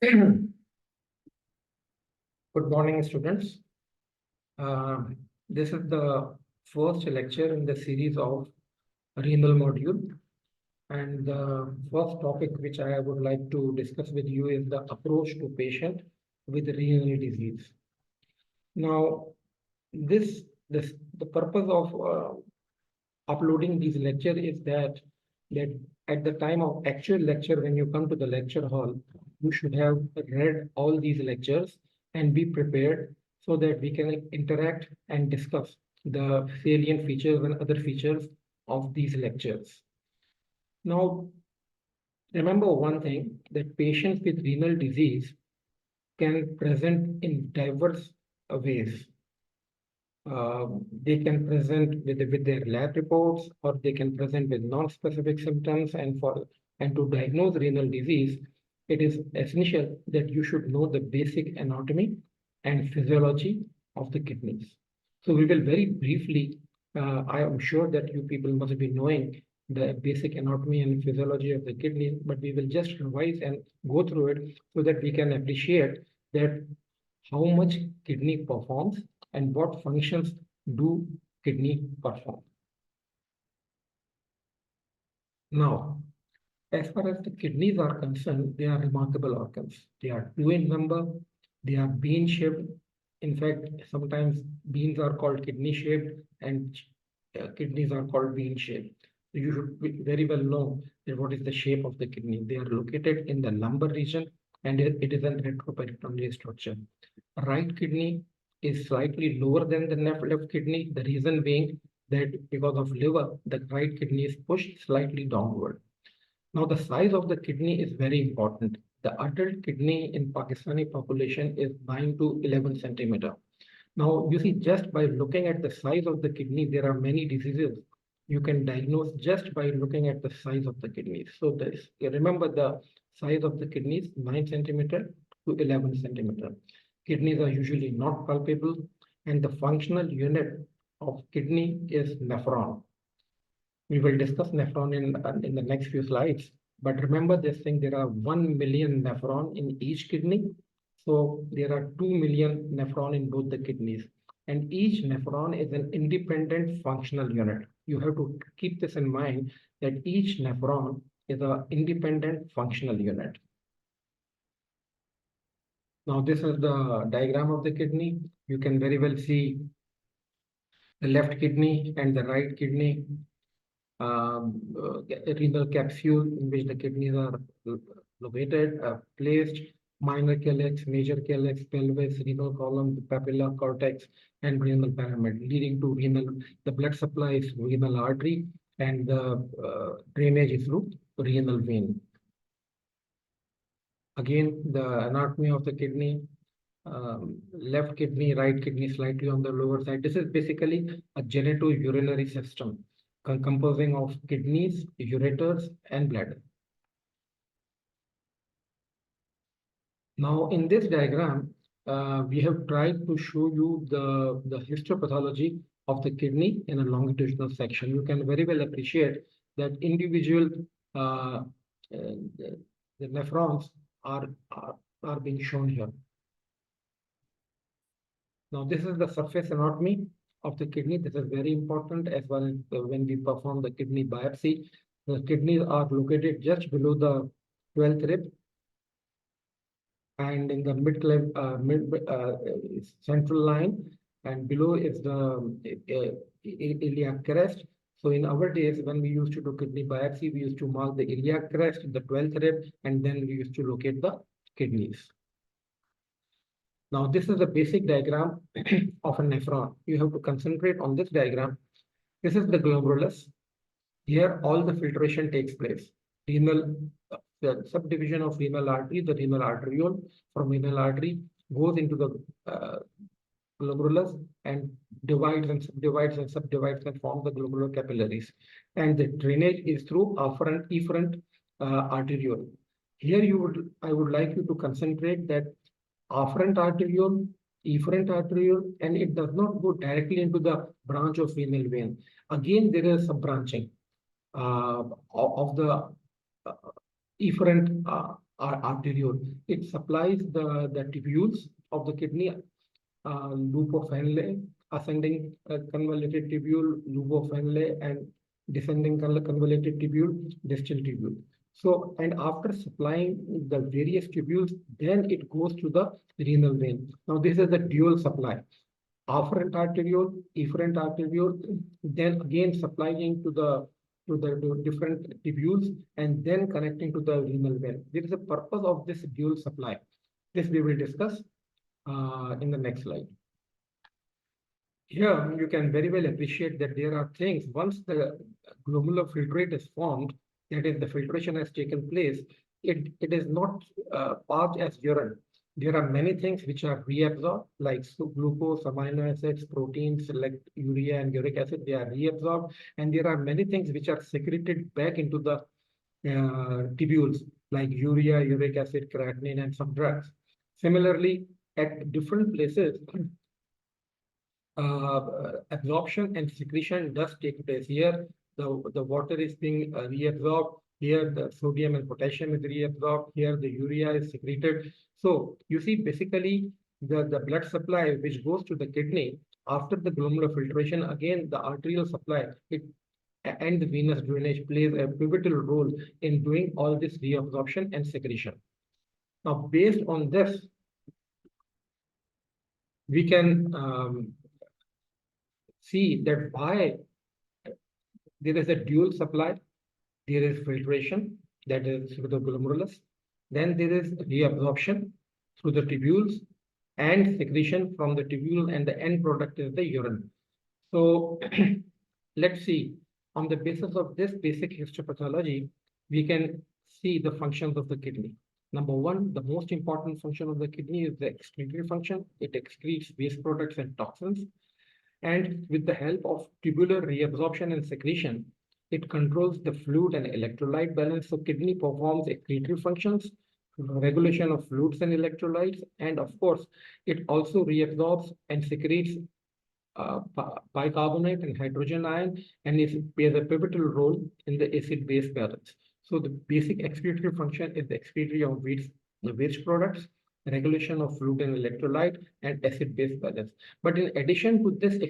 Good morning, students. This is the first lecture in the series of renal module. And the first topic which I would like to discuss with you is the approach to patient with renal disease. Now, the purpose of uploading these lecture is that at the time of actual lecture, when you come to the lecture hall, you should have read all these lectures and be prepared so that we can interact and discuss the salient features and other features of these lectures. Now, remember one thing, that patients with renal disease can present in diverse ways. They can present with their lab reports, or they can present with non-specific symptoms. And to diagnose renal disease, it is essential that you should know the basic anatomy and physiology of the kidneys. So we will very briefly, I am sure that you people must be knowing the basic anatomy and physiology of the kidney, but we will just revise and go through it so that we can appreciate that how much kidney performs and what functions do kidney perform. Now, as far as the kidneys are concerned, they are remarkable organs. They are two in number. They are bean-shaped. In fact, sometimes beans are called kidney-shaped and kidneys are called bean-shaped. So you should very well know that what is the shape of the kidney. They are located in the lumbar region, and it is a retroperitoneal structure. Right kidney is slightly lower than the left kidney. The reason being that because of liver, the right kidney is pushed slightly downward. Now, the size of the kidney is very important. The adult kidney in Pakistani population is 9 to 11 centimeter. Now, you see, just by looking at the size of the kidney, there are many diseases you can diagnose just by looking at the size of the kidneys. So remember the size of the kidneys, 9 centimeter to 11 centimeter. Kidneys are usually not palpable, and the functional unit of kidney is nephron. We will discuss nephron in the next few slides. But remember this thing, there are 1 million nephron in each kidney. So there are 2 million nephron in both the kidneys. And each nephron is an independent functional unit. You have to keep this in mind, that each nephron is an independent functional unit. Now, this is the diagram of the kidney. You can very well see the left kidney and the right kidney. Renal capsule in which the kidneys are located, placed, minor calyx, major calyx, pelvis, renal column, papilla, cortex, and renal pyramid, leading to the blood supply is renal artery, and the drainage is through renal vein. Again, the anatomy of the kidney, left kidney, right kidney slightly on the lower side. This is basically a genitourinary system composing of kidneys, ureters, and bladder. Now, in this diagram, we have tried to show you the histopathology of the kidney in a longitudinal section. You can very well appreciate that individual the nephrons are being shown here. Now, this is the surface anatomy of the kidney. This is very important as well as when we perform the kidney biopsy. The kidneys are located just below the 12th rib, and in the central line, and below is the iliac crest. So in our days, when we used to do kidney biopsy, we used to mark the iliac crest, the 12th rib, and then we used to locate the kidneys. Now, this is the basic diagram of a nephron. You have to concentrate on this diagram. This is the glomerulus. Here, all the filtration takes place. The subdivision of renal artery, the renal arteriole from renal artery goes into the glomerulus and divides and subdivides and forms the glomerular capillaries. And the drainage is through efferent arteriole. Here, I would like you to concentrate that afferent arteriole, efferent arteriole, and it does not go directly into the branch of renal vein. Again, there is some branching of the efferent arteriole. It supplies the tubules of the kidney, loop of Henle, ascending convoluted tubule, loop of Henle, and descending convoluted tubule, distal tubule. So, and after supplying the various tubules, then it goes to the renal vein. Now, this is the dual supply. Afferent arteriole, efferent arteriole, then again supplying to different tubules and then connecting to the renal vein. There is a purpose of this dual supply. This we will discuss in the next slide. Here, you can very well appreciate that there are things, once the glomerular filtrate is formed, that is, the filtration has taken place, it is not passed as urine. There are many things which are reabsorbed, like glucose, amino acids, proteins, like urea and uric acid, they are reabsorbed. And there are many things which are secreted back into the tubules, like urea, uric acid, creatinine, and some drugs. Similarly, at different places, absorption and secretion does take place. Here, the water is being reabsorbed. Here, the sodium and potassium is reabsorbed. Here, the urea is secreted. So, you see, basically, the blood supply which goes to the kidney after the glomerular filtration, again, the arterial supply, and the venous drainage plays a pivotal role in doing all this reabsorption and secretion. Now, based on this, we can see that why there is a dual supply. There is filtration, that is through the glomerulus. Then there is reabsorption through the tubules and secretion from the tubule, and the end product is the urine. So let's see, on the basis of this basic histopathology, we can see the functions of the kidney. Number one, the most important function of the kidney is the excretory function. It excretes waste products and toxins. And with the help of tubular reabsorption and secretion, it controls the fluid and electrolyte balance. So kidney performs excretory functions, regulation of fluids and electrolytes, and of course, it also reabsorbs and secretes bicarbonate and hydrogen ion, and it plays a pivotal role in the acid-base balance. So the basic excretory function is the excretory of the waste products, regulation of fluid and electrolyte, and acid-base balance. But in addition to this